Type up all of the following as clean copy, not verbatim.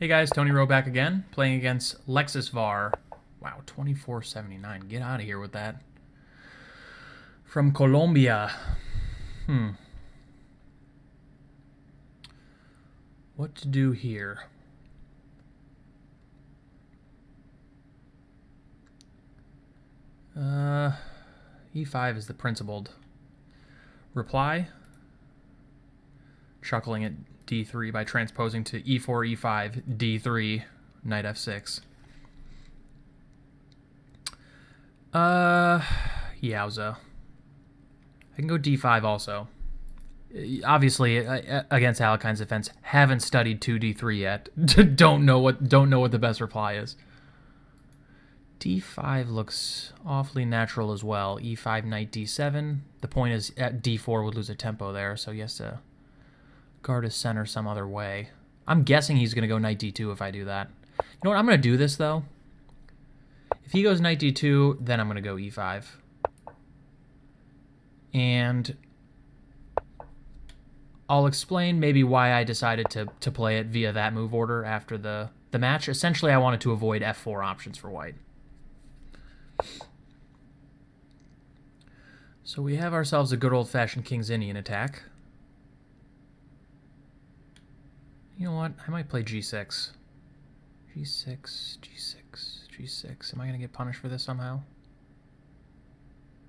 Hey guys, Tony Rowe back again, playing against lexisvar. Wow, 24.79. Get out of here with that. From Colombia. What to do here? E5 is the principled reply. Chuckling at d3 by transposing to e4, e5, d3, knight f6. Yowza. I can go d5 also. Obviously, against Alekhine's defense, haven't studied 2d3 yet. don't know what the best reply is. d5 looks awfully natural as well. e5, knight d7. The point is, at d4 would lose a tempo there, so he has to guard his center some other way. I'm guessing he's going to go knight d2 if I do that. You know what? I'm going to do this, though. If he goes knight d2, then I'm going to go e5. And I'll explain maybe why I decided to play it via that move order after the match. Essentially, I wanted to avoid f4 options for white. So we have ourselves a good old-fashioned King's Indian attack. You know what? I might play g6. g6, g6, g6. Am I going to get punished for this somehow?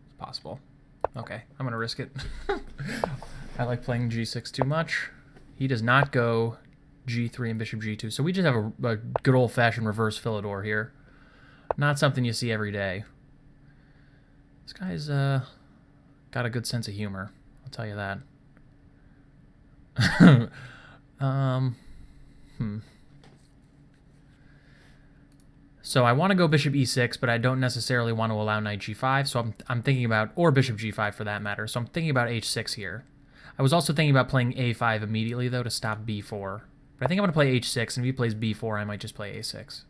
It's possible. Okay, I'm going to risk it. I like playing g6 too much. He does not go g3 and bishop g2. So we just have a good old-fashioned reverse Philidor here. Not something you see every day. This guy's got a good sense of humor. I'll tell you that. So I want to go bishop e6, but I don't necessarily want to allow knight g5. So I'm thinking about, or bishop g5 for that matter. So I'm thinking about h6 here. I was also thinking about playing a5 immediately, though, to stop b4. But I think I'm going to play h6, and if he plays b4, I might just play a6.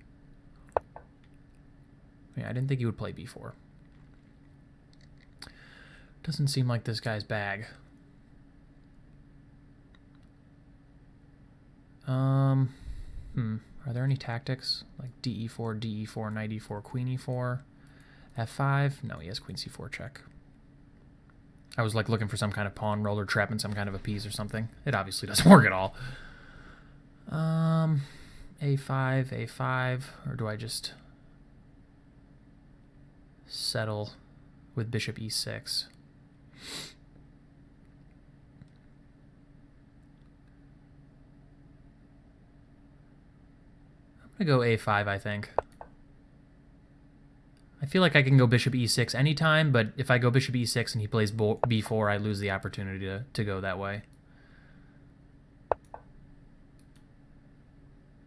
Yeah, I didn't think he would play b4. Doesn't seem like this guy's bag. Are there any tactics? Like de4, de4, knight e4, queen e4, f5? No, he has queen c4 check. I was like looking for some kind of pawn roller trap in some kind of a piece or something. It obviously doesn't work at all. A5, a5, or do I just settle with bishop e6? I'm going to go a5, I think. I feel like I can go bishop e6 anytime, but if I go bishop e6 and he plays b4, I lose the opportunity to go that way.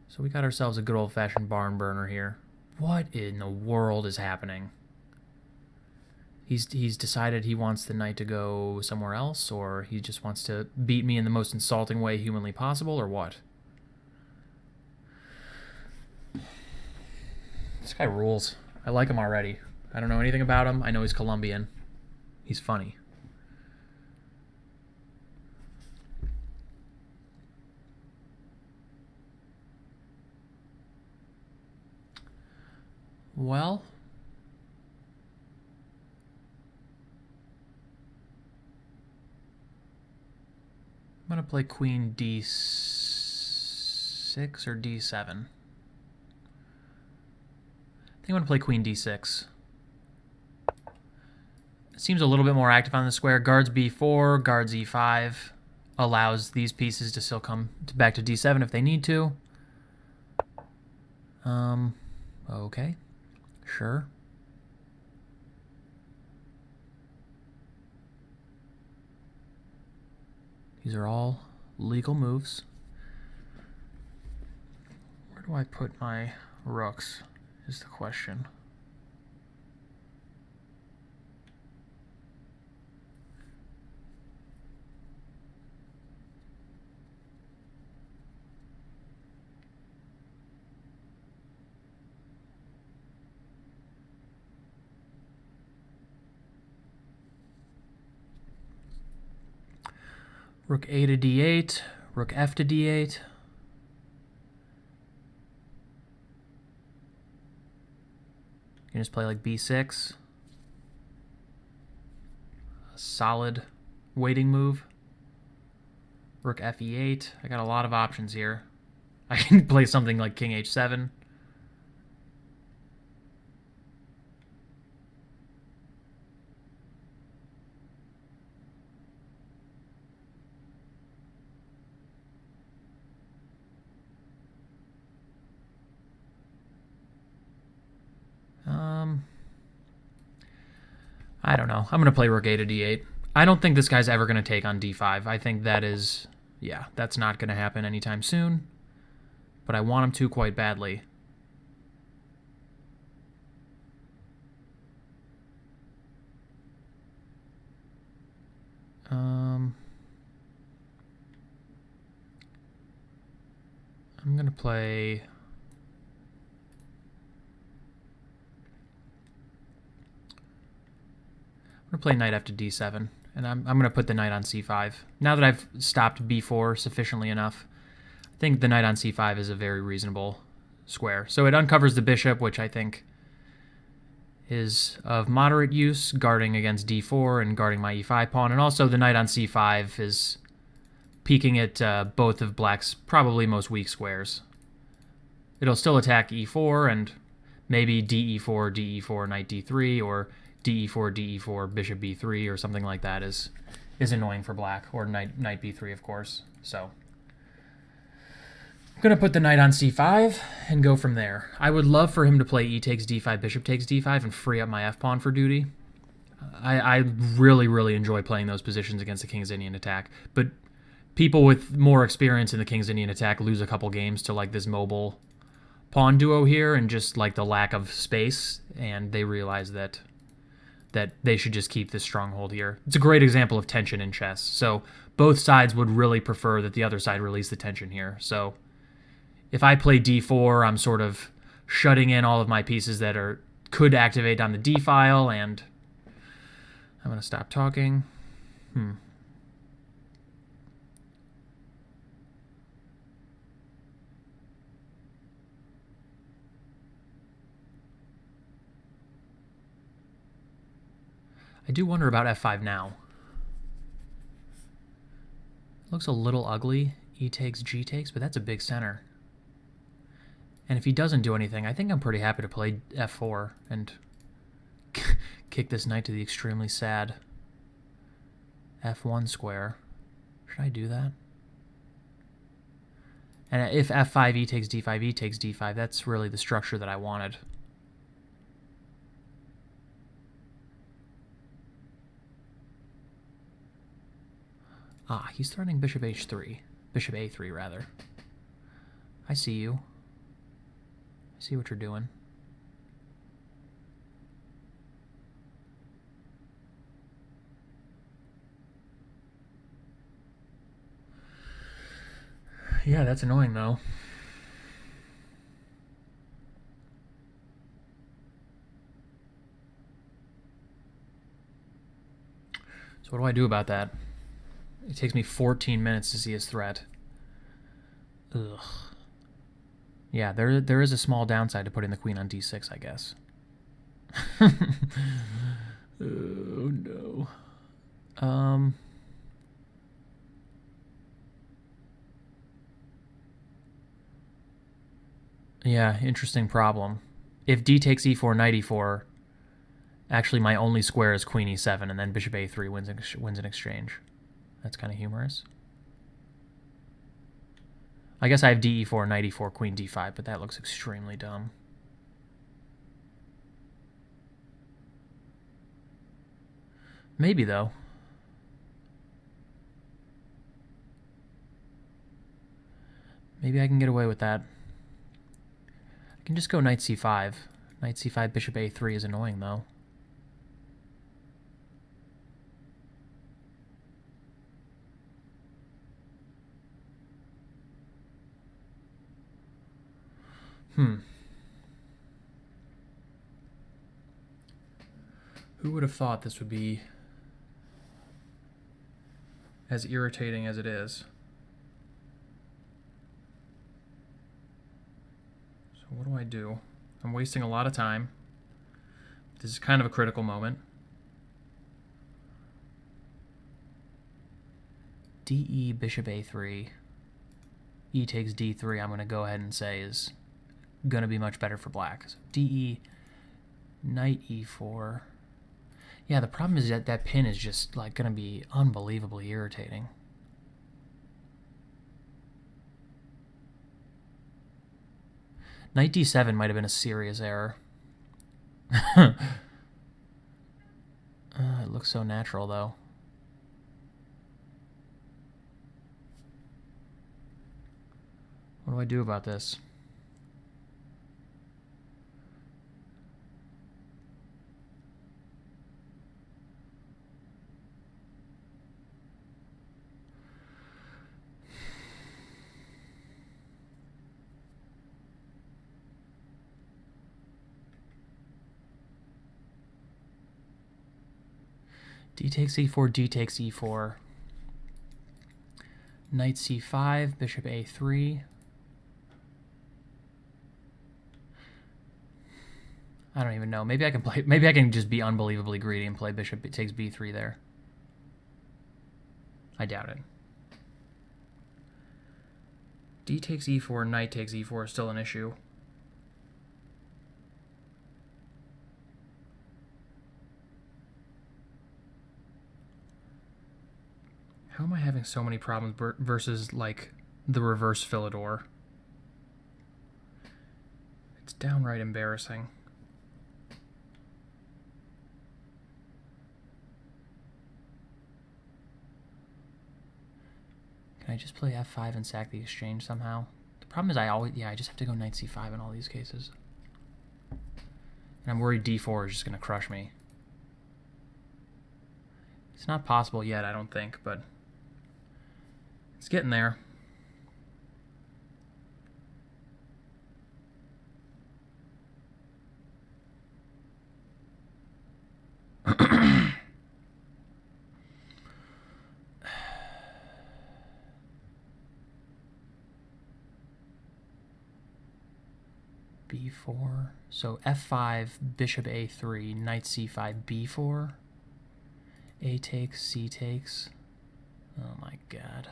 So we got ourselves a good old-fashioned barn burner here. What in the world is happening? He's decided he wants the knight to go somewhere else, or he just wants to beat me in the most insulting way humanly possible, or what? This guy rules. I like him already. I don't know anything about him. I know he's Colombian. He's funny. Well, I'm going to play queen d6 or d7. I think I'm going to play queen d6. It seems a little bit more active on the square. Guards b4, guards e5. Allows these pieces to still come back to d7 if they need to. Okay. Sure. These are all legal moves. Where do I put my rooks is the question. Rook a to d8, rook f to d8. can just play like b6. A solid waiting move. Rook fe8. I got a lot of options here. I can play something like king h7. I don't know. I'm going to play rook a to d8. I don't think this guy's ever going to take on d5. I think that is, yeah, that's not going to happen anytime soon. But I want him to quite badly. I'm going to play... I'm going to play knight after d7, and I'm going to put the knight on c5. Now that I've stopped b4 sufficiently enough, I think the knight on c5 is a very reasonable square. So it uncovers the bishop, which I think is of moderate use, guarding against d4 and guarding my e5 pawn, and also the knight on c5 is peeking at both of black's probably most weak squares. It'll still attack e4 and maybe de4, de4, knight d3, or de4, de4, bishop b3, or something like that is annoying for black, or knight b3, of course. So I'm going to put the knight on c5 and go from there. I would love for him to play e takes d5, bishop takes d5, and free up my f-pawn for duty. I really, really enjoy playing those positions against the King's Indian attack, but people with more experience in the King's Indian attack lose a couple games to like this mobile pawn duo here and just like the lack of space, and they realize that they should just keep this stronghold here. It's a great example of tension in chess. So both sides would really prefer that the other side release the tension here. So if I play d4, I'm sort of shutting in all of my pieces that could activate on the d file, and I'm going to stop talking. I do wonder about f5 now. Looks a little ugly, e takes, g takes, but that's a big center. And if he doesn't do anything, I think I'm pretty happy to play f4 and kick this knight to the extremely sad f1 square. Should I do that? And if f5, e takes d5, e takes d5, that's really the structure that I wanted. Ah, he's threatening bishop h3. Bishop a3, rather. I see you. I see what you're doing. Yeah, that's annoying, though. So what do I do about that? It takes me 14 minutes to see his threat. Ugh. Yeah, there is a small downside to putting the queen on d6, I guess. Oh, no. Yeah, interesting problem. If d takes e4, knight e4, actually my only square is queen e7, and then bishop a3 wins in exchange. That's kind of humorous. I guess I have de4, knight e4, queen d5, but that looks extremely dumb. Maybe, though. Maybe I can get away with that. I can just go knight c5. Knight c5, bishop a3 is annoying, though. Who would have thought this would be as irritating as it is? So what do I do? I'm wasting a lot of time. This is kind of a critical moment. DE, bishop a3. E takes d3, I'm going to go ahead and say is going to be much better for black. So DE, knight e4. Yeah, the problem is that that pin is just like going to be unbelievably irritating. Knight d7 might have been a serious error. It looks so natural, though. What do I do about this? D takes e4, D takes e4. Knight c5, bishop a3. I don't even know. Maybe I can play. Maybe I can just be unbelievably greedy and play bishop takes b3 there. I doubt it. D takes e4, knight takes e4 is still an issue. How am I having so many problems versus, like, the reverse Philidor? It's downright embarrassing. Can I just play f5 and sack the exchange somehow? The problem is I just have to go knight c5 in all these cases. And I'm worried d4 is just going to crush me. It's not possible yet, I don't think, but it's getting there. b4. So f5, bishop a3, knight c5, b4. A takes, c takes. Oh my god.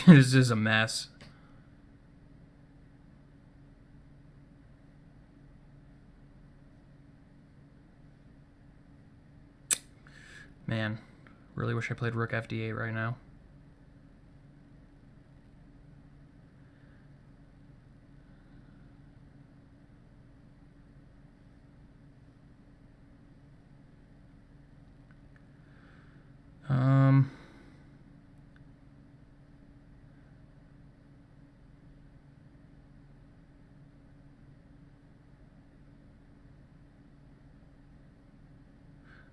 This is a mess. Man, really wish I played rook fd8 right now.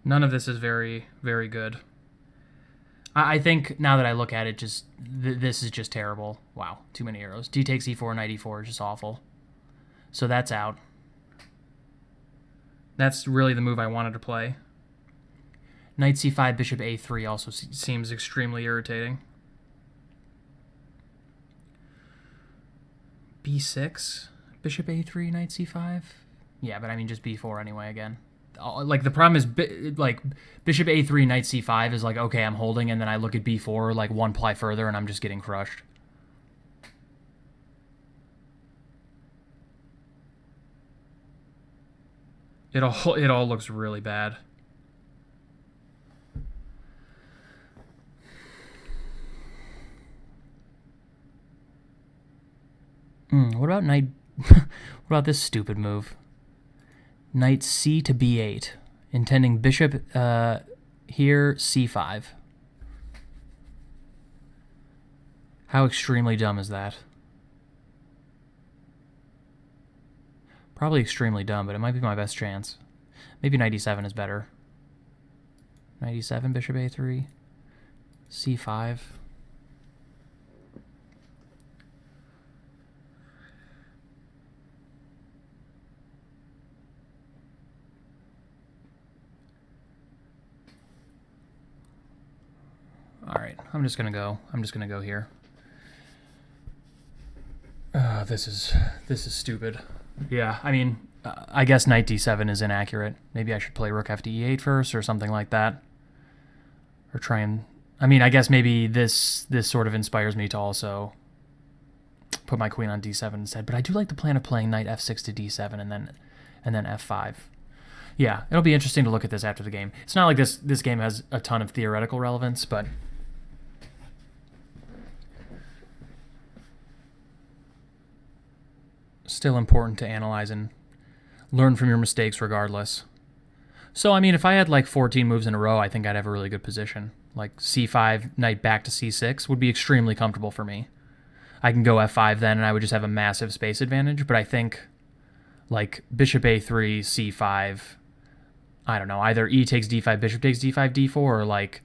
None of this is very, very good. I think now that I look at it, just this is just terrible. Wow, too many arrows. D takes e4, knight e4 is just awful. So that's out. That's really the move I wanted to play. Knight c5, bishop a3 also seems extremely irritating. b6, bishop a3, knight c5. Yeah, but I mean just b4 anyway again. Like, the problem is, like, bishop a3, knight c5 is like, okay, I'm holding, and then I look at b4, like, one ply further, and I'm just getting crushed. It all looks really bad. What about knight... what about this stupid move? Knight c to b8, intending bishop here, c5. How extremely dumb is that? Probably extremely dumb, but it might be my best chance. Maybe knight e7 is better. Knight e7, bishop a3, c5. All right. I'm just gonna go here. This is stupid. Yeah, I mean, I guess knight d7 is inaccurate. Maybe I should play rook f to e8 first or something like that. Or try and... I mean, I guess maybe this sort of inspires me to also put my queen on d7 instead. But I do like the plan of playing knight f6 to d7 and then f5. Yeah, it'll be interesting to look at this after the game. It's not like this game has a ton of theoretical relevance, but... still important to analyze and learn from your mistakes regardless. So, I mean, if I had like 14 moves in a row, I think I'd have a really good position. Like c5, knight back to c6 would be extremely comfortable for me. I can go f5 then, and I would just have a massive space advantage, but I think like bishop a3, c5, I don't know, either e takes d5, bishop takes d5, d4, or like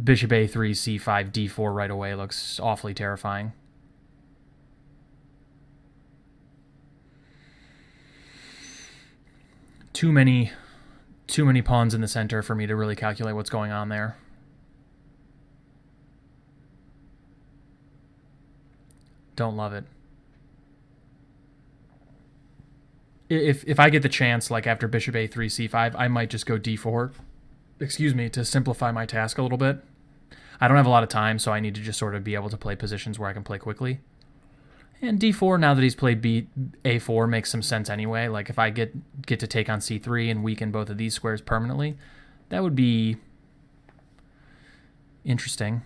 bishop a3, c5, d4 right away looks awfully terrifying. Too many pawns in the center for me to really calculate what's going on there. Don't love it. If I get the chance, like after bishop a3, c5, I might just go d4, excuse me, to simplify my task a little bit. I don't have a lot of time, so I need to just sort of be able to play positions where I can play quickly. And d4, now that he's played a4, makes some sense anyway. Like if I get to take on c3 and weaken both of these squares permanently, that would be interesting.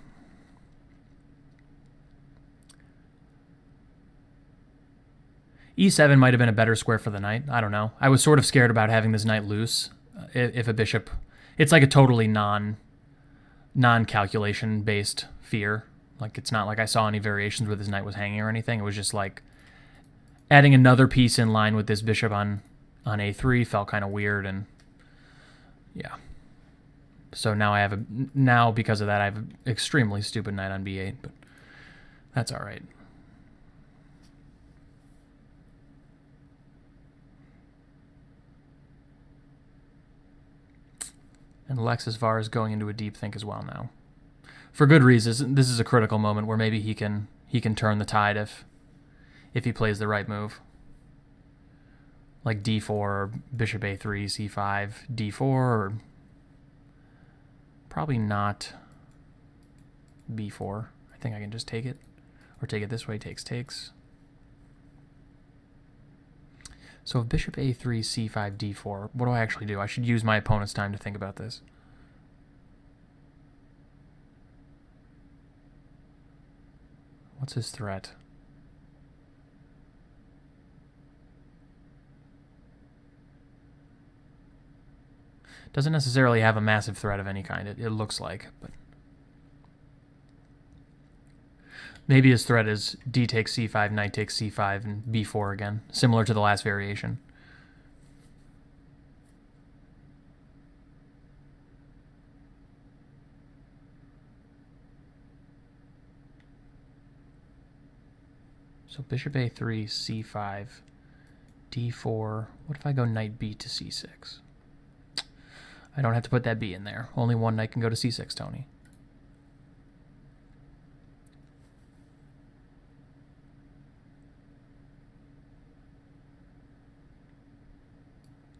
e7 might have been a better square for the knight. I don't know. I was sort of scared about having this knight loose. If a bishop... It's like a totally non-calculation based fear. Like, it's not like I saw any variations where this knight was hanging or anything. It was just like adding another piece in line with this bishop on a3 felt kind of weird, and yeah. So now because of that I have an extremely stupid knight on b8, but that's all right. And lexisvar is going into a deep think as well now. For good reasons. This is a critical moment where maybe he can turn the tide if he plays the right move. Like d4 or bishop a3, c5, d4, or probably not b4. I think I can just take it. Or take it this way, takes. So if bishop a3, c5, d4, what do I actually do? I should use my opponent's time to think about this. What's his threat? Doesn't necessarily have a massive threat of any kind, it looks like, but maybe his threat is d takes c5, knight takes c5, and b4 again, similar to the last variation. So bishop a3, c5, d4. What if I go knight b to c6? I don't have to put that b in there. Only one knight can go to c6, Tony.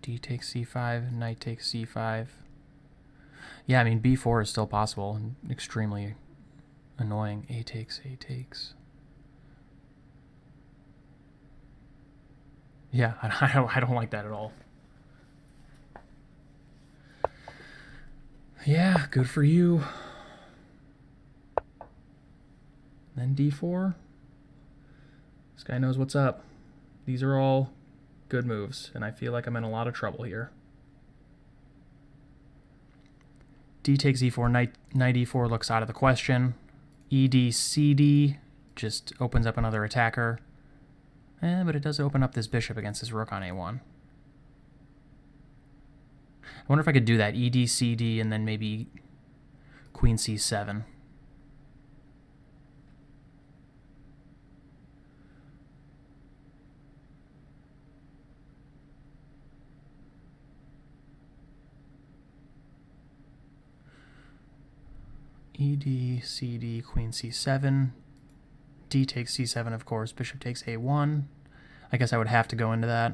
D takes c5, knight takes c5. Yeah, I mean, b4 is still possible and extremely annoying. A takes. Yeah, I don't like that at all. Yeah, good for you. Then d4. This guy knows what's up. These are all good moves, and I feel like I'm in a lot of trouble here. D takes e4, knight e4 looks out of the question. ED, CD just opens up another attacker. But it does open up this bishop against this rook on a1. I wonder if I could do that. ED, CD, and then maybe queen c7. ED, CD, queen c7. D takes c7, of course. Bishop takes a1. I guess I would have to go into that.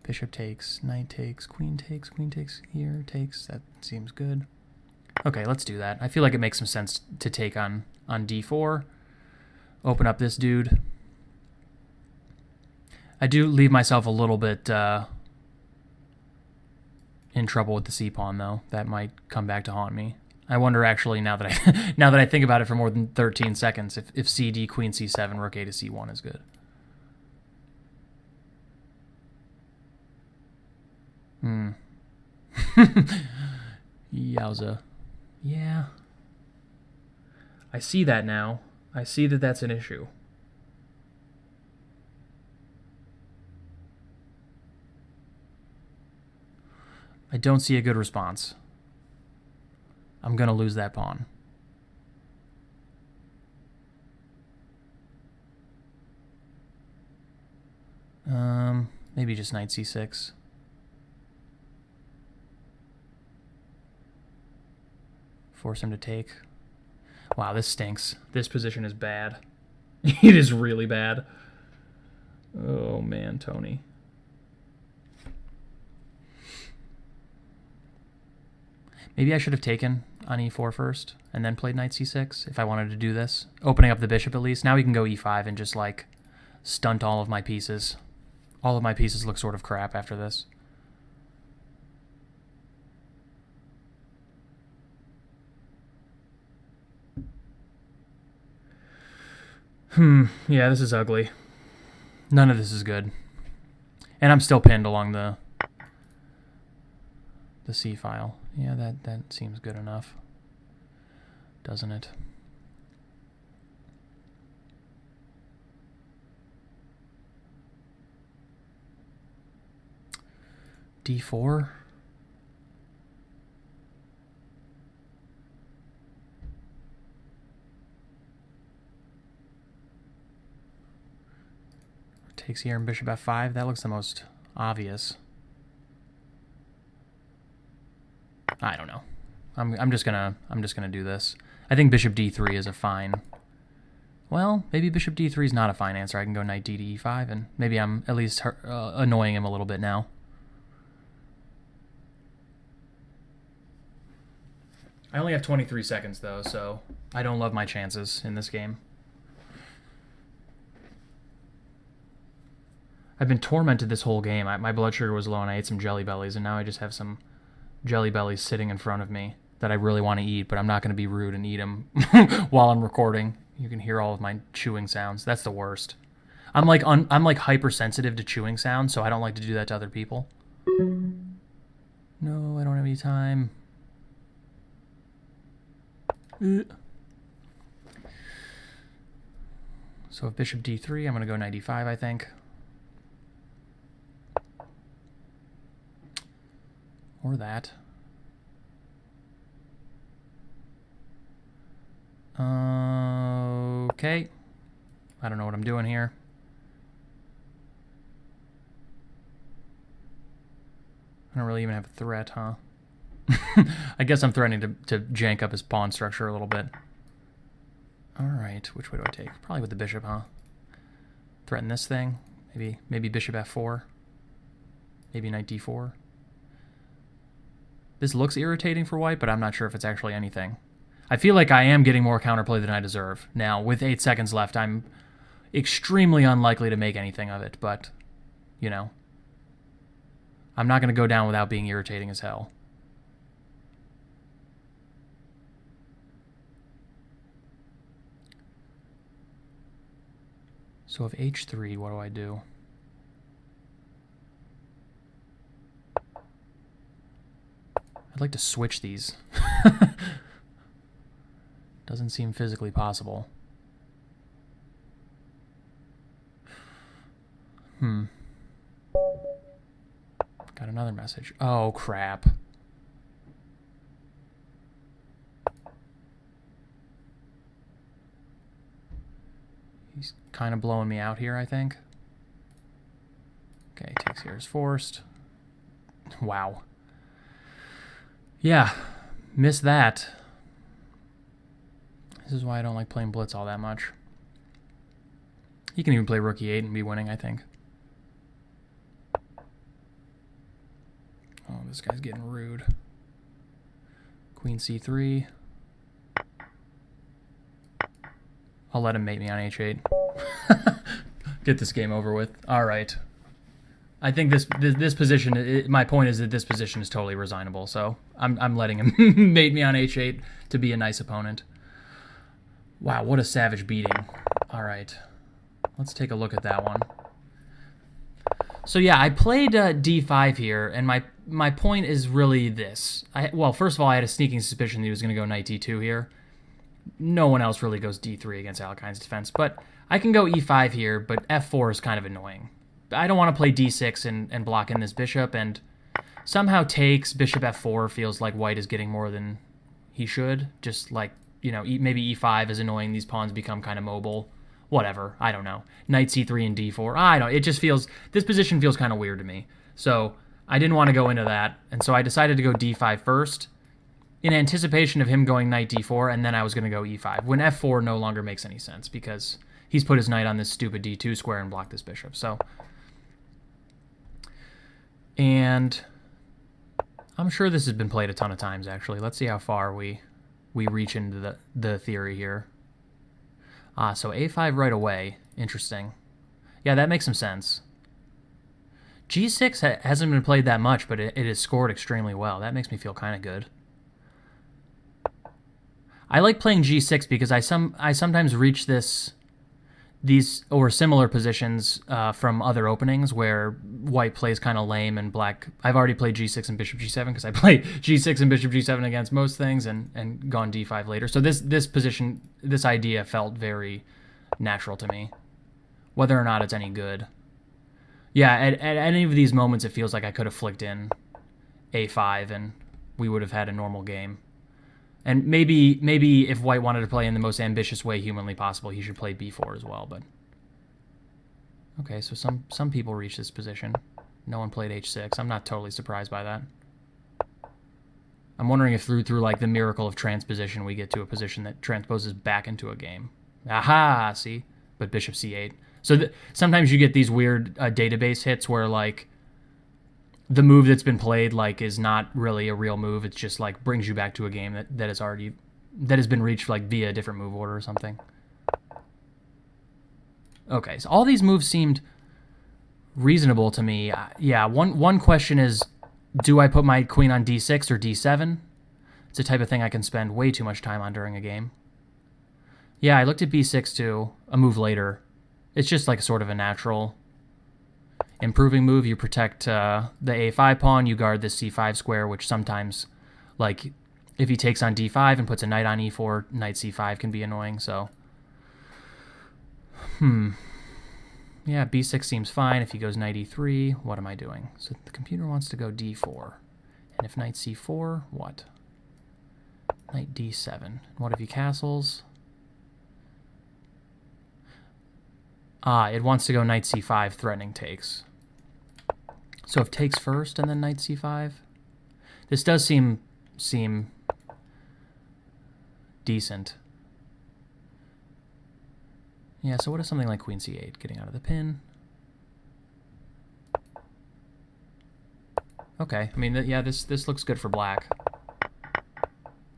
Bishop takes, knight takes, queen takes, here takes. That seems good. Okay, let's do that. I feel like it makes some sense to take on d4. Open up this dude. I do leave myself a little bit in trouble with the c-pawn, though. That might come back to haunt me. I wonder, actually, now that I now that I think about it for more than 13 seconds, if CD, queen c7, rook a to c1 is good. Yowza. Yeah. I see that now. I see that that's an issue. I don't see a good response. I'm going to lose that pawn. Maybe just knight c6. Force him to take. Wow, this stinks. This position is bad. It is really bad. Oh, man, Tony. Maybe I should have taken on e4 first and then played knight c6 if I wanted to do this. Opening up the bishop at least. Now we can go e5 and just, like, stunt all of my pieces. All of my pieces look sort of crap after this. Yeah, this is ugly. None of this is good. And I'm still pinned along the C file. Yeah, that seems good enough. Doesn't it? D4? Takes here and bishop f5. That looks the most obvious. I don't know. I'm just gonna do this. I think bishop d3 is a fine. Well, maybe bishop d3 is not a fine answer. I can go knight d to e5, and maybe I'm at least annoying him a little bit now. I only have 23 seconds though, so I don't love my chances in this game. I've been tormented this whole game. My blood sugar was low and I ate some Jelly Bellies, and now I just have some Jelly Bellies sitting in front of me that I really want to eat, but I'm not going to be rude and eat them while I'm recording. You can hear all of my chewing sounds. That's the worst. I'm like hypersensitive to chewing sounds, so I don't like to do that to other people. No, I don't have any time. So if bishop d3, I'm going to go knight e5, I think. Or that. Okay. I don't know what I'm doing here. I don't really even have a threat, huh? I guess I'm threatening to jank up his pawn structure a little bit. Alright, which way do I take? Probably with the bishop, huh? Threaten this thing. Maybe bishop f4. Maybe knight d4. This looks irritating for white, but I'm not sure if it's actually anything. I feel like I am getting more counterplay than I deserve. Now, with 8 seconds left, I'm extremely unlikely to make anything of it, but, you know. I'm not going to go down without being irritating as hell. So if h3, what do I do? I'd like to switch these. Doesn't seem physically possible. Got another message. Oh, crap. He's kind of blowing me out here, I think. Okay, takes here is forced. Wow. Yeah, Missed that. This is why I don't like playing blitz all that much. He can even play rook e8 and be winning, I think. Oh, this guy's getting rude. Queen c3. I'll let him mate me on h8. Get this game over with. All right. I think this position, my point is that this position is totally resignable, so I'm letting him mate me on h8 to be a nice opponent. Wow, what a savage beating. All right. Let's take a look at that one. So yeah, I played d5 here, and my point is really this. Well, first of all, I had a sneaking suspicion that he was going to go knight d2 here. No one else really goes d3 against Alekhine's defense, but I can go e5 here, but f4 is kind of annoying. I don't want to play d6 and block in this bishop, and somehow takes bishop f4 feels like white is getting more than he should. Just like, you know, maybe e5 is annoying. These pawns become kind of mobile. Whatever, I don't know. Knight c3 and d4. I don't. It just feels, this position feels kind of weird to me. So I didn't want to go into that, and so I decided to go d5 first in anticipation of him going knight d4, and then I was going to go e5, when f4 no longer makes any sense because he's put his knight on this stupid d2 square and blocked this bishop. So, and I'm sure this has been played a ton of times, actually. Let's see how far we reach into the theory here. So a5 right away. Interesting. Yeah, that makes some sense. g6 hasn't been played that much, but it has scored extremely well. That makes me feel kind of good. I like playing g6 because I sometimes reach these or similar positions from other openings where white plays kind of lame and black. I've already played g6 and bishop g7 because I play g6 and bishop g7 against most things and gone d5 later. So this position, this idea felt very natural to me, whether or not it's any good. Yeah, at any of these moments, it feels like I could have flicked in a5 and we would have had a normal game. And maybe if white wanted to play in the most ambitious way humanly possible, he should play b4 as well. But okay, so some people reach this position. No one played h6. I'm not totally surprised by that. I'm wondering if through like the miracle of transposition, we get to a position that transposes back into a game. Aha, see? But bishop c8. So sometimes you get these weird database hits where like the move that's been played like is not really a real move. It's just like brings you back to a game that has been reached like via a different move order or something. Okay, so all these moves seemed reasonable to me. Yeah, one question is, do I put my queen on d6 or d7? It's a type of thing I can spend way too much time on during a game. Yeah, I looked at b6 too, a move later. It's just like sort of a natural improving move. You protect the a5 pawn, you guard this c5 square, which sometimes, like, if he takes on d5 and puts a knight on e4, knight c5 can be annoying, so. Yeah, b6 seems fine. If he goes knight e3, what am I doing? So the computer wants to go d4. And if knight c4, what? Knight d7. What if he castles? It wants to go knight c5, threatening takes. So if takes first and then knight c5, this does seem decent. Yeah, so what is something like queen c8, getting out of the pin? Okay, I mean, yeah, this looks good for black.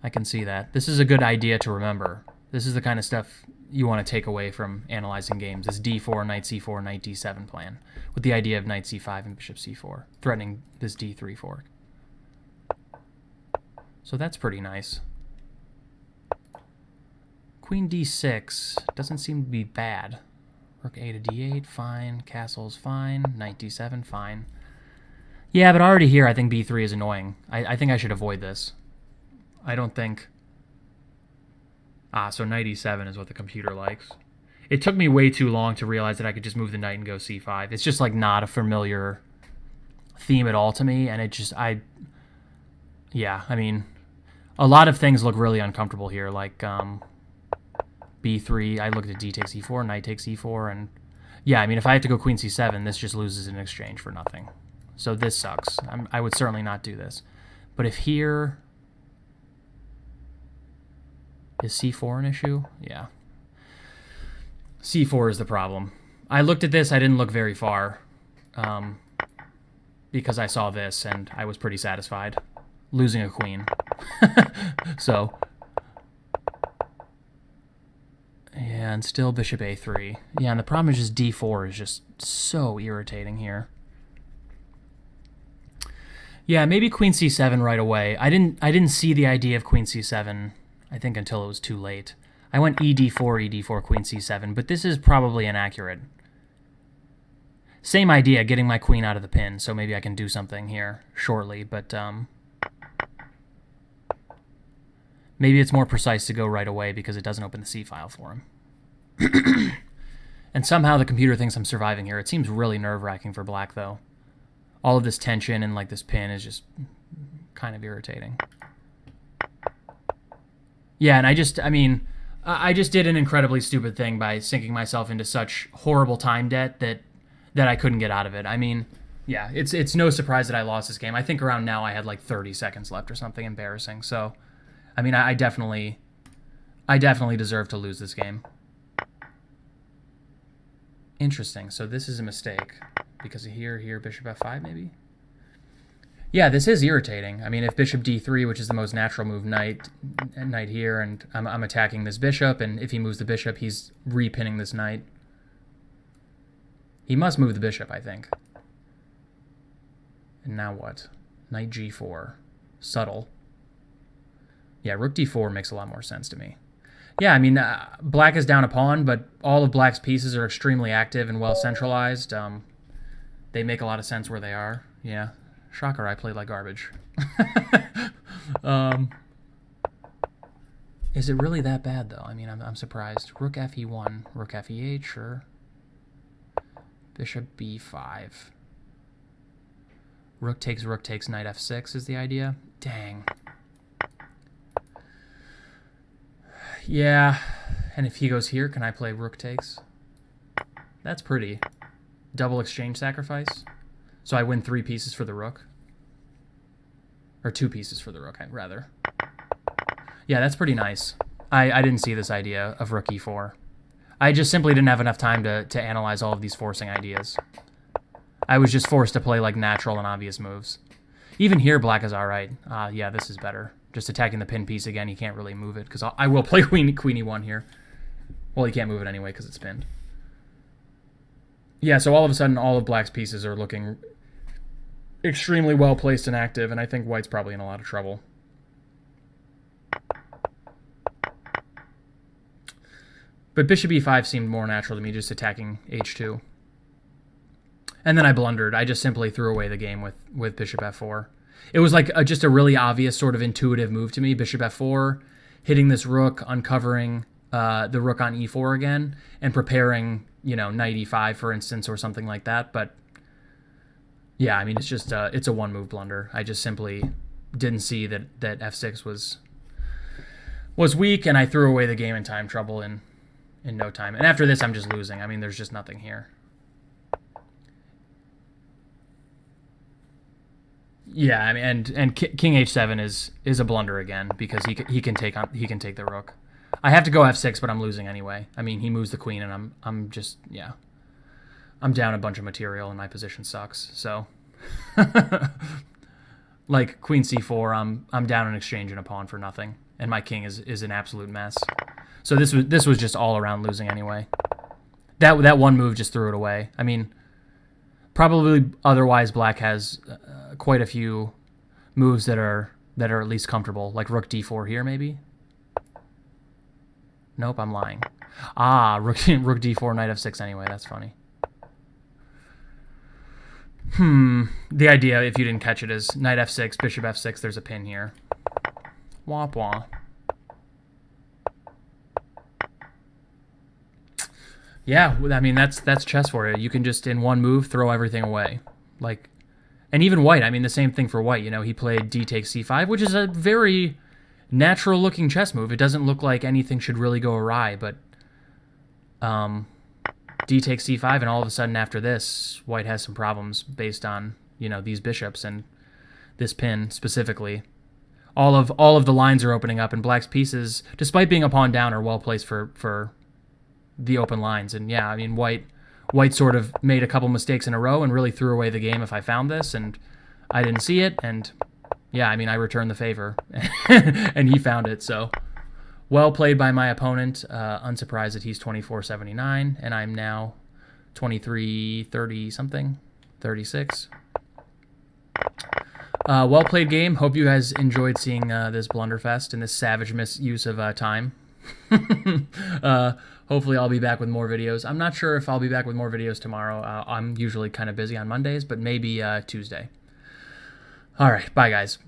I can see that. This is a good idea to remember. This is the kind of stuff you want to take away from analyzing games, this d4, knight c4, knight d7 plan, with the idea of knight c5 and bishop c4, threatening this d3 fork. So that's pretty nice. Queen d6 doesn't seem to be bad. Rook a to d8, fine. Castle's fine. Knight d7, fine. Yeah, but already here I think b3 is annoying. I think I should avoid this. I don't think... so knight e7 is what the computer likes. It took me way too long to realize that I could just move the knight and go c5. It's just like not a familiar theme at all to me, and it just, yeah, I mean, a lot of things look really uncomfortable here, like b3, I looked at d takes e4, knight takes e4, and yeah, I mean, if I have to go queen c7, this just loses in exchange for nothing. So this sucks. I would certainly not do this. But if here... Is c4 an issue? Yeah. c4 is the problem. I looked at this. I didn't look very far because I saw this, and I was pretty satisfied. Losing a queen. So... yeah, and still bishop a3. Yeah, and the problem is just d4 is just so irritating here. Yeah, maybe queen c7 right away. I didn't see the idea of queen c7, I think, until it was too late. I went ed4, queen c7, but this is probably inaccurate. Same idea, getting my queen out of the pin, so maybe I can do something here shortly, but maybe it's more precise to go right away because it doesn't open the C file for him. And somehow the computer thinks I'm surviving here. It seems really nerve-wracking for black, though. All of this tension and like this pin is just kind of irritating. Yeah, and I just did an incredibly stupid thing by sinking myself into such horrible time debt that I couldn't get out of it. I mean, yeah, it's no surprise that I lost this game. I think around now I had like 30 seconds left or something embarrassing. So, I mean, I definitely deserve to lose this game. Interesting. So this is a mistake because here, bishop f5 maybe? Yeah, this is irritating. I mean, if bishop d3, which is the most natural move, knight here, and I'm attacking this bishop, and if he moves the bishop, he's repinning this knight. He must move the bishop, I think. And now what? Knight g4. Subtle. Yeah, rook d4 makes a lot more sense to me. Yeah, I mean, black is down a pawn, but all of black's pieces are extremely active and well centralized. They make a lot of sense where they are. Yeah. Shocker, I played like garbage. Is it really that bad, though? I mean, I'm surprised. Rook fe1, rook fe8, sure. Bishop b5. Rook takes, knight f6 is the idea. Dang. Yeah, and if he goes here, can I play rook takes? That's pretty. Double exchange sacrifice. So I win 3 pieces for the rook. Or 2 pieces for the rook, rather. Yeah, that's pretty nice. I didn't see this idea of rook e4. I just simply didn't have enough time to analyze all of these forcing ideas. I was just forced to play like natural and obvious moves. Even here, black is all right. Yeah, this is better. Just attacking the pin piece again, he can't really move it, because I will play queen e1 here. Well, he can't move it anyway because it's pinned. Yeah, so all of a sudden, all of black's pieces are looking extremely well placed and active, and I think white's probably in a lot of trouble. But bishop e5 seemed more natural to me, just attacking h2. And then I blundered. I just simply threw away the game with bishop f4. It was like just a really obvious sort of intuitive move to me. Bishop f4, hitting this rook, uncovering the rook on e4 again, and preparing, knight e5, for instance, or something like that. But yeah, I mean, it's just it's a one-move blunder. I just simply didn't see that f6 was weak, and I threw away the game in time trouble in no time. And after this, I'm just losing. I mean, there's just nothing here. Yeah, I mean, and king h7 is a blunder again because he can take the rook. I have to go f6, but I'm losing anyway. I mean, he moves the queen, and I'm just, yeah, I'm down a bunch of material, and my position sucks. So, like queen c4, I'm down an exchange and a pawn for nothing, and my king is an absolute mess. So this was just all around losing anyway. That one move just threw it away. I mean, probably otherwise black has quite a few moves that are at least comfortable, like rook d4 here maybe. Nope, I'm lying. Rook d4, knight f6 anyway. That's funny. The idea, if you didn't catch it, is knight f6, bishop f6. There's a pin here. Wah wah. Yeah, I mean, that's chess for you. You can just, in one move, throw everything away. Like, and even white, I mean, the same thing for white. He played d takes c5, which is a very natural-looking chess move. It doesn't look like anything should really go awry, but d takes c5, and all of a sudden after this, white has some problems based on, these bishops and this pin specifically. all of the lines are opening up, and black's pieces, despite being a pawn down, are well placed for the open lines. And yeah, I mean, white sort of made a couple mistakes in a row and really threw away the game if I found this, and I didn't see it. And yeah, I mean, I returned the favor, and he found it. So well played by my opponent. Unsurprised that he's 24-79, and I'm now 23-30 something, 36. Well played game. Hope you guys enjoyed seeing this blunderfest and this savage misuse of time. Hopefully I'll be back with more videos. I'm not sure if I'll be back with more videos tomorrow. I'm usually kind of busy on Mondays, but maybe Tuesday. All right, bye guys.